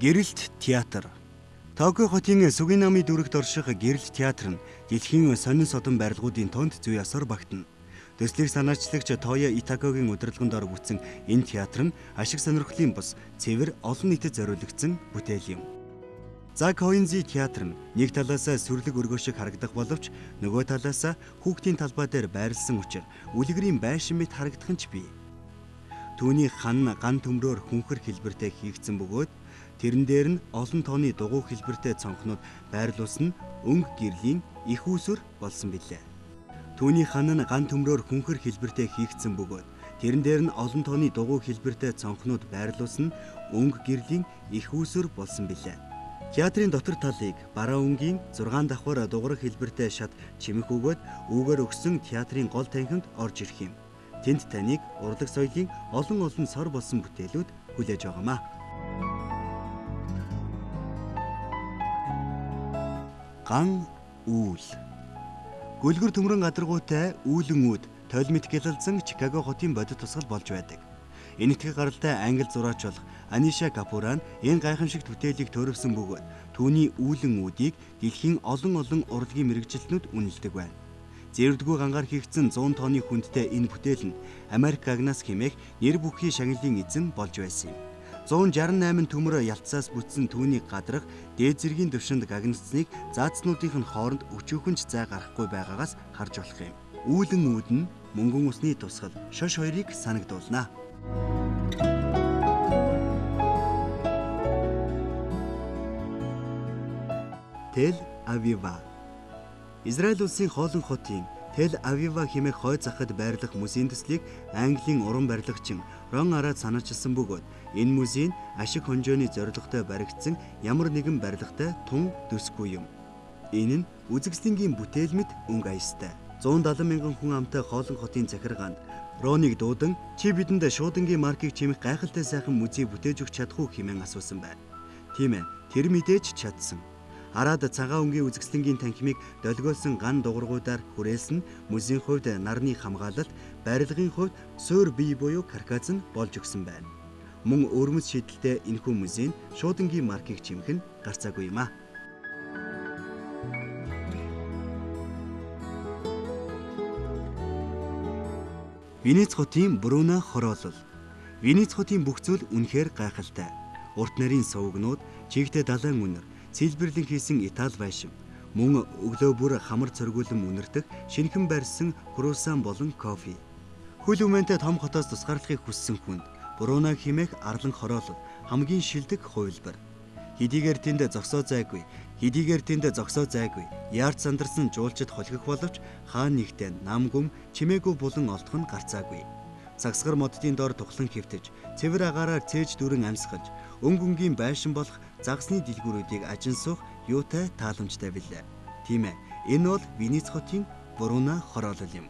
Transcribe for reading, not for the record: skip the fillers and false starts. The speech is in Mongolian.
Гэрэлт театр. Токио хотын Сугинами дүрэгт орших гэрэлт театр нь дэлхийн сонин содон барилгуудын тоонд зүй ясаар багтана. Төслийг санаачлагч Тоя Итакогийн удирдлаганд ор бүтсэн энэ театр нь ашиг сонирхлын бус цэвэр олон нийтэд зориулагдсан бүтээл юм. Зак Хойнзи театр нь нэг талаасаа сүрлэг өргөө шиг харагдах боловч нөгөө талаасаа хүүхдийн талбай дээр байрласан учраас үлгэрийн байшин мэт харагдах нь ч бий. Түүний хан ган төмрөөр хүнхэр хэлбэртэй хийгдсэн бөгөөд тэрэн дээр нь олон тооны дугуй хэлбэртэй цонхнууд байрлуулсан өнгө гэрлийн их үүсвэр болсон билээ. Түүний хан нь ган төмрөөр хүнхэр хэлбэртэй хийгдсэн бөгөөд тэрэн дээр нь олон тооны дугуй хэлбэртэй цонхнууд байрлуулсан өнгө гэрлийн их үүсвэр болсон билээ. Театрын дотор талыг бараа өнгийн 6 давхар дугуйр хэлбэртэй шат чимэх өгөөд үүгээр өгсөн театрын гол танхимд орж ирэх юм. Тэнд таныг урлаг соёлын олон сор болсон бүтээлүүд хүлээж байгаамаа. Ган үүл. Гүлгэр төмрөн гадаргуутай үүлэн үүд толмит гэлэлцэн Чикаго хотын бодит тусгал болж байдаг. Энэтхэг гаралтай англи зураач болох Аниша Капуран энэ гайхамшигт бүтээлийг төрөвсөн бөгөөд түүний үүлэн үүдийг дэлхийн олон урлагийн мэрэгчлэнүүд үнэлдэг байна. Зэвэрдгүй гангаар хийгдсэн 100 тонны хүндтэй энэ бүтээл нь Америк Агнас хэмээх нэр бүхий шагналын эзэн болж байсан юм. 168 төмөр ялцаас бүтсэн түүний гадрах дээд зэргийн төвшөнд гагнацсныг заацнуудын хооронд өчүүхэнч зай гарахгүй байгаагаас харж болох юм. Үүлэн үүд нь мөнгөн усны тусгал шош хоёрыг санагдуулна. Тел Авива. Израиль улсын хоолон хотын Тел Авива хэмээх хой захад байрлах музейн төслийг Английн уран барилгачин Рон Арад санаачилсан бөгөөд энэ музей нь ашиг хонжооны зорилготой баригдсан ямар нэгэн барилгатай тун дөсгүй юм. Энэ нь үзэгсэлэнгийн бүтээл мэт өнгө аястай. 170 мянган хүн амтай хоолон хотын захиргаанд Роныг дуудан чи бидэнд шуудангийн маркийг чимэх гайхалтай сайхан музей бүтээж өгч чадах уу хэмээн асуусан байна. Тийм ээ, тэр мэдээж чадсан. Араад цагаан өнгийн үзэгсэлэнгийн танхимыг долгиолсон ган дугуйруудаар хүрээлсэн музейн хувьд нарны хамгаалалт, барилгын хувьд суур бие буюу каркас нь болж өгсөн байна. Мөн өрмөц шийдэлтэй энэхүү музейн шуудангийн маркийг чимэх нь гарцаагүй юм а. Венец хотын Бруно хороолол. Венец хотын бүх зүйл үнэхээр гайхалтай. Урт нарийн сувгнууд, чигтээ далайн үнэр, цэлбэрлэн хийсэн Итали байшин, мөн өглөө бүр хамар цоргиулан үнэрдэх шинэхэн барьсан круасан болон кофе. Хөл өмөнтэй том хотоос тусгаарлахыг хүссэн хүнд Бруно хэмээх арлан хороолол хамгийн шилдэг хувилбар. Хэдийгээр тэнд зогсоо зайгүй, яарч сандарсан жуулчид холгих боловч хаан нэгтээ нам гүм чимээгүй булан олдох нь гарцаагүй. Цагсгар моддын дор тухлан хэвтэж, цэвэр агаараар цээж дүрэн амьсгалж, өнгийн байшин болох загсны дэлгүүрүүдийг ажин суух юутай тааламжтай билээ. Тийм ээ, энэ бол Венец хотын Бруно хороолол юм.